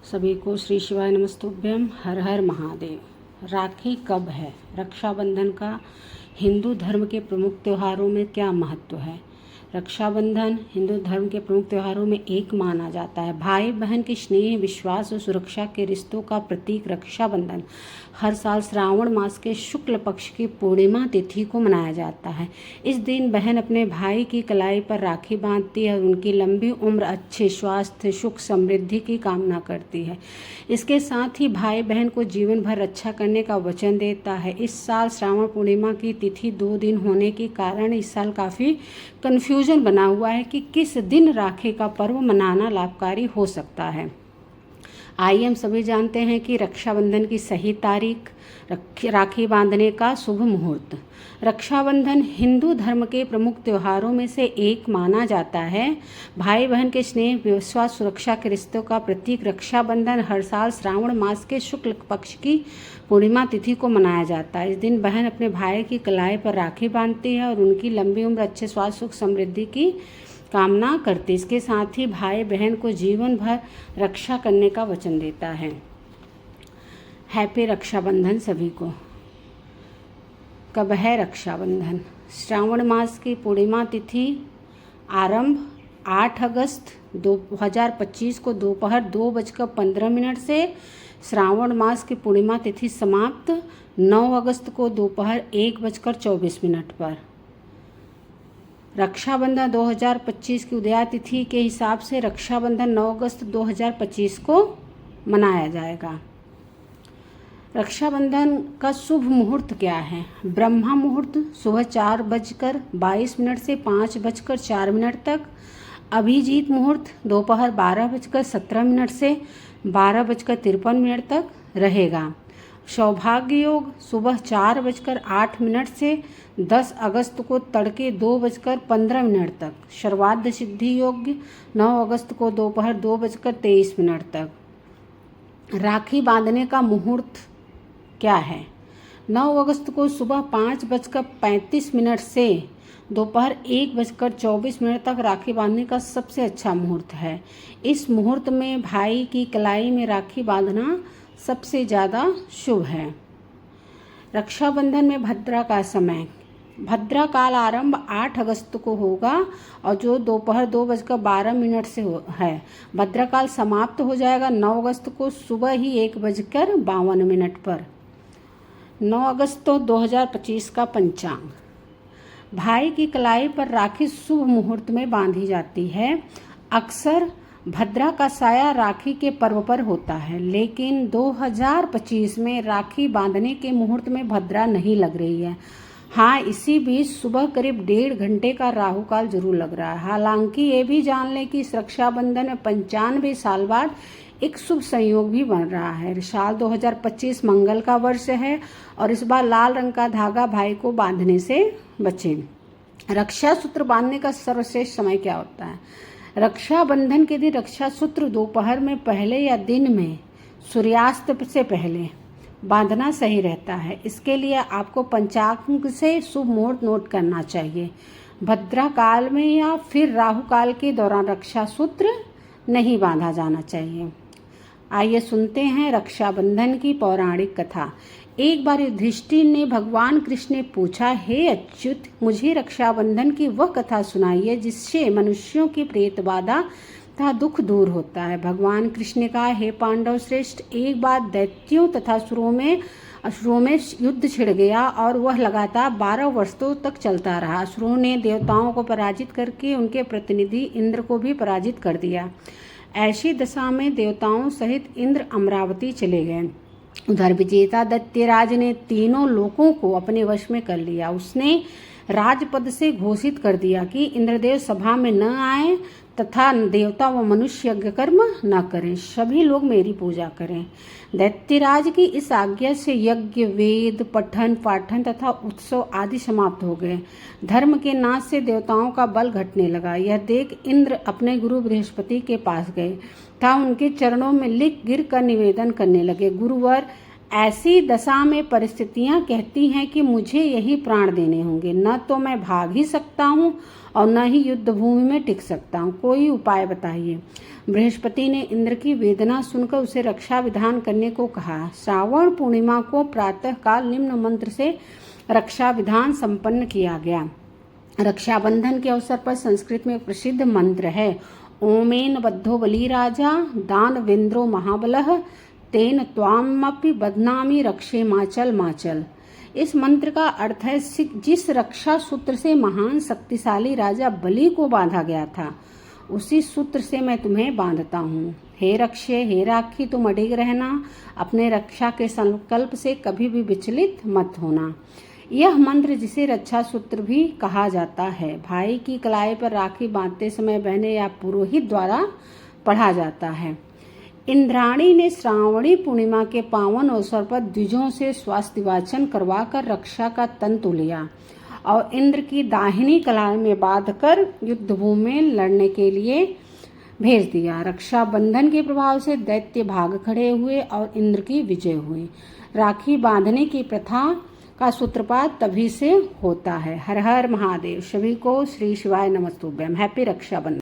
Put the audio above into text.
सभी को श्री शिवाय नमस्तुभ्यम। हर हर महादेव। राखी कब है? रक्षाबंधन का हिंदू धर्म के प्रमुख त्योहारों में क्या महत्व है? रक्षाबंधन हिंदू धर्म के प्रमुख त्योहारों में एक माना जाता है। भाई बहन के स्नेह, विश्वास और सुरक्षा के रिश्तों का प्रतीक रक्षाबंधन हर साल श्रावण मास के शुक्ल पक्ष की पूर्णिमा तिथि को मनाया जाता है। इस दिन बहन अपने भाई की कलाई पर राखी बांधती है और उनकी लंबी उम्र, अच्छे स्वास्थ्य, सुख समृद्धि की कामना करती है। इसके साथ ही भाई बहन को जीवन भर रक्षा करने का वचन देता है। इस साल श्रावण पूर्णिमा की तिथि 2 दिन होने के कारण इस साल काफ़ी कन्फ्यूजन बना हुआ है कि किस दिन राखी का पर्व मनाना लाभकारी हो सकता है। आइए हम सभी जानते हैं कि रक्षाबंधन की सही तारीख, राखी बांधने का शुभ मुहूर्त। रक्षाबंधन हिंदू धर्म के प्रमुख त्योहारों में से एक माना जाता है। भाई बहन के स्नेह, विश्वास, सुरक्षा के रिश्तों का प्रतीक रक्षाबंधन हर साल श्रावण मास के शुक्ल पक्ष की पूर्णिमा तिथि को मनाया जाता है। इस दिन बहन अपने भाई की कलाई पर राखी बांधती है और उनकी लंबी उम्र, अच्छे स्वास्थ्य, सुख समृद्धि की कामना करती। इसके साथ ही भाई बहन को जीवन भर रक्षा करने का वचन देता है। हैप्पी रक्षाबंधन सभी को। कब है रक्षाबंधन? श्रावण मास की पूर्णिमा तिथि आरंभ 8 अगस्त 2025 को दोपहर 2:15 से, श्रावण मास की पूर्णिमा तिथि समाप्त 9 अगस्त को दोपहर 1:24 पर। रक्षाबंधन 2025 की उदया तिथि के हिसाब से रक्षाबंधन 9 अगस्त 2025 को मनाया जाएगा। रक्षाबंधन का शुभ मुहूर्त क्या है? ब्रह्मा मुहूर्त सुबह 4:22 से 5:04 तक। अभिजीत मुहूर्त दोपहर 12:17 से 12:53 तक रहेगा। सौभाग्य योग सुबह 4:08 से 10 अगस्त को तड़के 2:15 तक। सर्वार्ध सिद्धि योग 9 अगस्त को दोपहर 2:23 तक। राखी बांधने का मुहूर्त क्या है? 9 अगस्त को सुबह 5:35 से दोपहर 1:24 तक राखी बांधने का सबसे अच्छा मुहूर्त है। इस मुहूर्त में भाई की कलाई में राखी बांधना सबसे ज़्यादा शुभ है। रक्षाबंधन में भद्रा का समय। भद्रा काल आरंभ 8 अगस्त को होगा और जो दोपहर 2:12 से है। भद्रा काल समाप्त हो जाएगा 9 अगस्त को सुबह ही 1:52 पर। 9 अगस्त 2025 का पंचांग। भाई की कलाई पर राखी शुभ मुहूर्त में बांधी जाती है। अक्सर भद्रा का साया राखी के पर्व पर होता है, लेकिन 2025 में राखी बांधने के मुहूर्त में भद्रा नहीं लग रही है। हाँ, इसी बीच सुबह करीब 1.5 घंटे का राहु काल जरूर लग रहा है। हालांकि ये भी जान लें कि इस रक्षाबंधन में 95 साल बाद एक शुभ संयोग भी बन रहा है। साल 2025 मंगल का वर्ष है और इस बार लाल रंग का धागा भाई को बांधने से बचें। रक्षा सूत्र बांधने का सर्वश्रेष्ठ समय क्या होता है? रक्षाबंधन के दिन रक्षा सूत्र दोपहर में पहले या दिन में सूर्यास्त से पहले बांधना सही रहता है। इसके लिए आपको पंचांग से शुभ मुहूर्त नोट करना चाहिए। भद्रा काल में या फिर राहु काल के दौरान रक्षा सूत्र नहीं बांधा जाना चाहिए। आइए सुनते हैं रक्षाबंधन की पौराणिक कथा। एक बार युधिष्ठिर ने भगवान कृष्ण ने पूछा, हे अच्युत, मुझे रक्षाबंधन की वह कथा सुनाइए जिससे मनुष्यों की प्रेत बाधा तथा दुख दूर होता है। भगवान कृष्ण ने कहा, हे पांडव श्रेष्ठ, एक बार दैत्यों तथा असुरों में युद्ध छिड़ गया और वह लगातार 12 वर्षों तक चलता रहा। असुरों ने देवताओं को पराजित करके उनके प्रतिनिधि इंद्र को भी पराजित कर दिया। ऐसी दशा में देवताओं सहित इंद्र अमरावती चले गए। उधर विजेता दैत्यराज ने तीनों लोकों को अपने वश में कर लिया। उसने राजपद से घोषित कर दिया कि इंद्रदेव सभा में न आए तथा देवता व मनुष्य यज्ञ कर्म न करें, सभी लोग मेरी पूजा करें। दैत्यराज की इस आज्ञा से यज्ञ, वेद, पठन पाठन तथा उत्सव आदि समाप्त हो गए। धर्म के नाश से देवताओं का बल घटने लगा। यह देख इंद्र अपने गुरु बृहस्पति के पास गए तथा उनके चरणों में लिख गिर कर निवेदन करने लगे, गुरुवर, ऐसी दशा में परिस्थितियां कहती हैं कि मुझे यही प्राण देने होंगे, न तो मैं भाग ही सकता हूँ और न ही युद्ध भूमि में टिक सकता हूँ, कोई उपाय बताइए। बृहस्पति ने इंद्र की वेदना सुनकर उसे रक्षा विधान करने को कहा। श्रावण पूर्णिमा को प्रातः काल निम्न मंत्र से रक्षा विधान संपन्न किया गया। रक्षाबंधन के अवसर पर संस्कृत में एक प्रसिद्ध मंत्र है, ओमेन बद्धो बली राजा दानवेंद्रो महाबलः तेन त्वामपि बध्नामि रक्षे माचल माचल। इस मंत्र का अर्थ है, जिस रक्षा सूत्र से महान शक्तिशाली राजा बलि को बांधा गया था, उसी सूत्र से मैं तुम्हें बांधता हूँ। हे रक्षे, हे राखी, तुम अडिग रहना, अपने रक्षा के संकल्प से कभी भी विचलित मत होना। यह मंत्र, जिसे रक्षा सूत्र भी कहा जाता है, भाई की कलाई पर राखी बांधते समय बहने या पुरोहित द्वारा पढ़ा जाता है। इंद्राणी ने श्रावणी पूर्णिमा के पावन अवसर पर द्विजों से स्वास्थ्य वाचन करवाकर रक्षा का तंतु लिया और इंद्र की दाहिनी कलाई में बांधकर युद्ध भूमि में लड़ने के लिए भेज दिया। रक्षाबंधन के प्रभाव से दैत्य भाग खड़े हुए और इंद्र की विजय हुई। राखी बांधने की प्रथा का सूत्रपात तभी से होता है। हर हर महादेव। सभी को श्री शिवाय नमस्तुभ्यम। हैप्पी रक्षाबंधन।